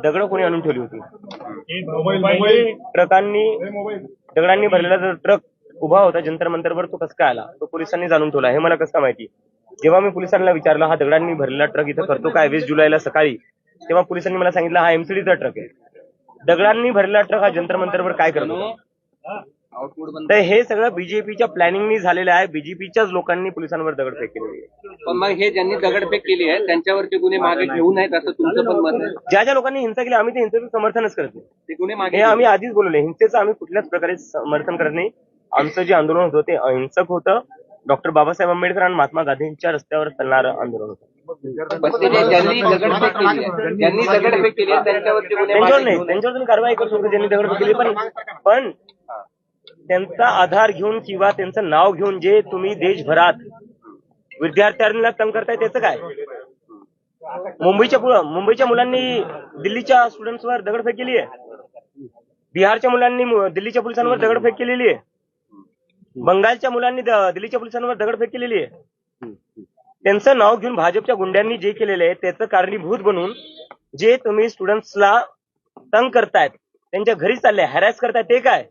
दगड कोणी आणून ठेवली होती? ट्रकांनी दगडांनी भरलेला जो ट्रक उभा होता जंतर मंतरवर तो कसं काय आला? तो पोलिसांनी जाणून ठेवला, हे मला कसं काय माहिती? जेव्हा मी पोलिसांना विचारलं हा दगडांनी भरलेला ट्रक इथं करतो काय 20 जुलैला सकाळी, तेव्हा पोलिसांनी मला सांगितलं हा एमसीडीचा ट्रक आहे. दगडांनी भरलेला ट्रक हा जंतर मंतरवर काय करतो? तर हे सगळं बीजेपीच्या प्लॅनिंगनी झालेलं आहे. बीजेपीच्याच लोकांनी पोलिसांवर दगडफेक केलेली आहे. पण मग हे ज्यांनी दगडफेक केली आहे त्यांच्यावरती गुन्हे मागे घेऊ नयेत असं तुमचं पण मत आहे? ज्या लोकांनी हिंसा केली आम्ही ते हिंसेचं समर्थनच करत नाही. ते गुन्हे मागे हे आम्ही आधीच बोलले, हिंसेचं आम्ही कुठल्याच प्रकारे समर्थन करत नाही. आमचं जे आंदोलन होतं ते अहिंसक होतं. डॉक्टर बाबासाहेब आंबेडकर आणि महात्मा गांधींच्या रस्त्यावर चालणारं आंदोलन होतं. ज्यांनी दगडफेक केली आहे त्यांच्यावरती गुन्हे त्यांच्यावर मागे नाही, घेऊ नयेत. त्यांच्यावर तुम्ही कारवाई करू शकता ज्यांनी दगडफेक केली, पण त्यांचा आधार घेऊन किंवा त्यांचं नाव घेऊन जे तुम्ही देशभरात विद्यार्थ्यांना तंग करताय त्याचं काय? मुंबईच्या मुलांनी दिल्लीच्या स्टुडंट्सवर दगडफेक केली आहे. बिहारच्या मुलांनी दिल्लीच्या पोलिसांवर दगडफेक केलेली आहे. बंगालच्या मुलांनी दिल्लीच्या पोलिसांवर दगडफेक केलेली आहे. त्यांचं नाव घेऊन भाजपच्या गुंड्यांनी जे केलेलं आहे त्याचं कारणीभूत बनून जे तुम्ही स्टुडंट्सला तंग करतायत, त्यांच्या घरी चालले हॅरॅस करतायत, ते काय?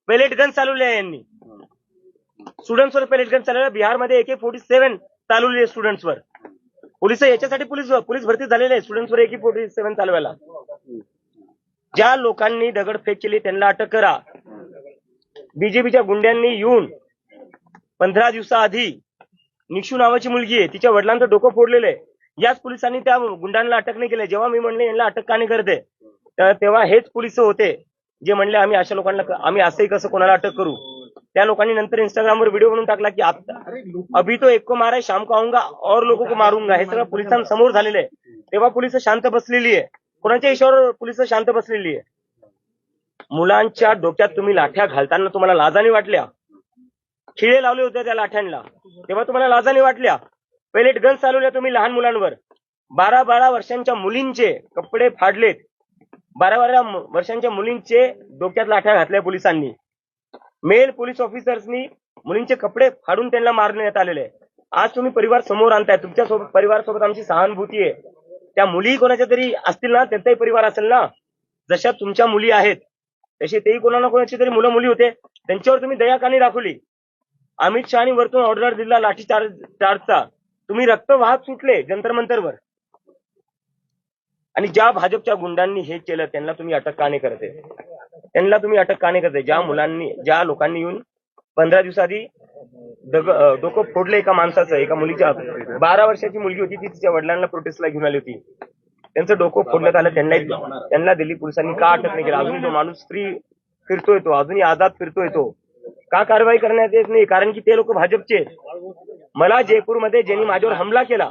पेलेट गन चालवले आहे यांनी स्टुडंट्सवर. पेलेट गन चालवलं. बिहारमध्ये AK-47 चालवली आहे स्टुडंट्सवर. पोलिस याच्यासाठी पोलीस भरती झालेले आहे स्टुडंट्सवर AK-47 चालवायला. ज्या लोकांनी दगडफेक केली त्यांना अटक करा. बीजेपीच्या गुंड्यांनी येऊन 15 दिवसाआधी निक्षू नावाची मुलगी आहे, तिच्या वडिलांचं डोकं फोडलेलं आहे. याच पोलिसांनी त्या गुंडांना अटक नाही केलं. जेव्हा मी म्हणले यांना अटक का नाही करते, तेव्हा हेच पोलिस होते जे म्हणले आम्ही अशा लोकांना आम्ही असंही कसं कोणाला अटक करू. त्या लोकांनी नंतर इंस्टाग्रामवर व्हिडिओ बनवून टाकला की अभी तो एक को मारा है, शाम को आऊंगा और लोगों को मारूंगा. हे सगळं पोलिसांसमोर झालेलं आहे. तेव्हा पोलिस शांत बसलेली आहे. कोणाच्या इशाऱ्यावर पोलिस शांत बसलेली आहे? मुलांच्या डोक्यात तुम्ही लाठ्या घालताना तुम्हाला लाजाने वाटल्या? खिळे लावले होते त्या लाठ्यांना तेव्हा तुम्हाला लाजाने वाटल्या? पेलेट गन चालवल्या तुम्ही लहान मुलांवर. 12 वर्षांच्या मुलींचे कपडे फाडलेत. 12 वर्षांच्या मुलींचे डोक्यात लाठ्या घातल्या पोलिसांनी. मेल पोलीस ऑफिसर्सनी मुलींचे कपडे फाडून त्यांना मारण्यात आलेले आहे. आज तुम्ही परिवार समोर आणताय. तुमच्या परिवारासोबत आमची सहानुभूती आहे. त्या मुली कोणाच्या तरी असतील ना, त्यांचाही परिवार असेल ना. जशा तुमच्या मुली आहेत तसे तेही कोणा ना कोणाची तरी मुलं मुली होते. त्यांच्यावर तुम्ही दया का नाही दाखवली? अमित शहानी वरतून ऑर्डर दिला लाठीचार्जचा. तुम्ही रक्त वाहत सुटले जंतर मंतरवर. आणि ज्या भाजपच्या गुंडांनी हे केलं त्यांना तुम्ही अटक का नाही करते? त्यांना तुम्ही अटक का नाही करते? ज्या लोकांनी येऊन 15 दिवसाआधी डोकं फोडलं एका माणसाचं, एका मुलीच्या 12 वर्षाची मुलगी होती ती तिच्या वडिलांना प्रोटेस्टला घेऊन आली होती. त्यांचं डोकं फोडण्यात आलं. त्यांना दिल्ली पोलिसांनी का अटक नाही केली? अजूनही तो माणूस फ्री फिरतोय, तो अजूनही आझाद फिरतोय. तो का कारवाई करण्यात येत नाही? कारण की ते लोक भाजपचे. मला जयपूरमध्ये ज्यांनी माझ्यावर हमला केला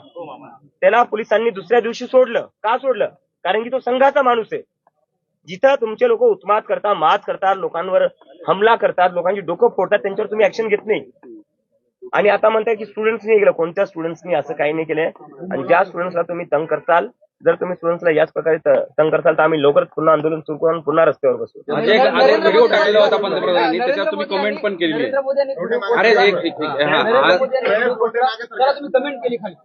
त्याला पोलिसांनी दुसऱ्या दिवशी सोडलं. का सोडलं? कारण की तो संघाचा माणूस आहे. जिथं तुमचे लोक उत्मात करतात, मात करतात, लोकांवर हमला करतात, लोकांची डोकं फोडतात, त्यांच्यावर तुम्ही ऍक्शन घेत नाही. आणि आता म्हणताय की स्टुडंट्सनी केलं. कोणत्या स्टुडंट्सनी असं काही नाही केलंय. आणि ज्या स्टुडंट्सला तुम्ही तंग करताल, जर तुम्ही स्टुडंट्सला याच प्रकारे तंग करताल तर आम्ही लवकरच पुन्हा आंदोलन सुरू करून पुन्हा रस्त्यावर बसू. व्हिडिओ टाकलेला होता पंतप्रधानांनी, त्याच्यावर तुम्ही कमेंट पण केली आहे. अरे कमेंट केली खाली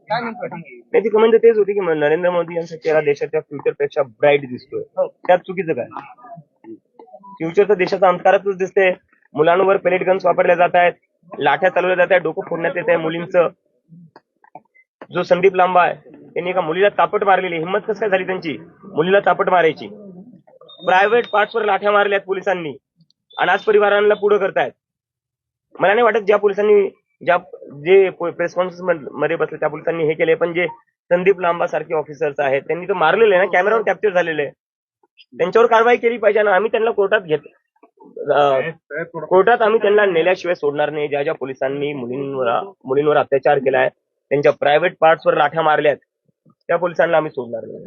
काय म्हणतो? नाही, ती कमेंट तेच होती की नरेंद्र मोदी यांचा चेहरा देशाच्या फ्युचरपेक्षा ब्राईट दिसतोय. त्यात चुकीचं काय? फ्युचर तर देशाचा अंधकारातच दिसते. मुलांवर पेलेट गन्स वापरल्या जात आहेत, लाठ्या चालवल्या जात आहेत, डोकं फोडण्यात येत आहे मुलींचं. जो संदीप लांबा आहे त्यांनी एका मुलीला तापट मारलेली. हिंमत कसं काय झाली त्यांची मुलीला तापट मारायची? प्रायव्हेट पार्ट्सवर लाठ्या मारल्यात पोलिसांनी आणि आज परिवारांना पुढे करतायत. मला नाही वाटत ज्या पोलिसांनी जे प्रेस कॉन्फरन्स मध्ये बसले त्या पोलिसांनी हे केले. पण जे संदीप लांबा सारखे ऑफिसर्स आहेत त्यांनी तर मारलेले ना, कॅमेरावर कॅप्चर झालेले. त्यांच्यावर कारवाई केली पाहिजे ना. आम्ही त्यांना कोर्टात आम्ही त्यांना नेल्याशिवाय सोडणार नाही. ज्या पोलिसांनी मुलींवर अत्याचार केलाय, त्यांच्या प्रायव्हेट पार्ट्सवर लाठ्या मारल्यात, त्या पोलिसांना आम्ही सोडणार नाही.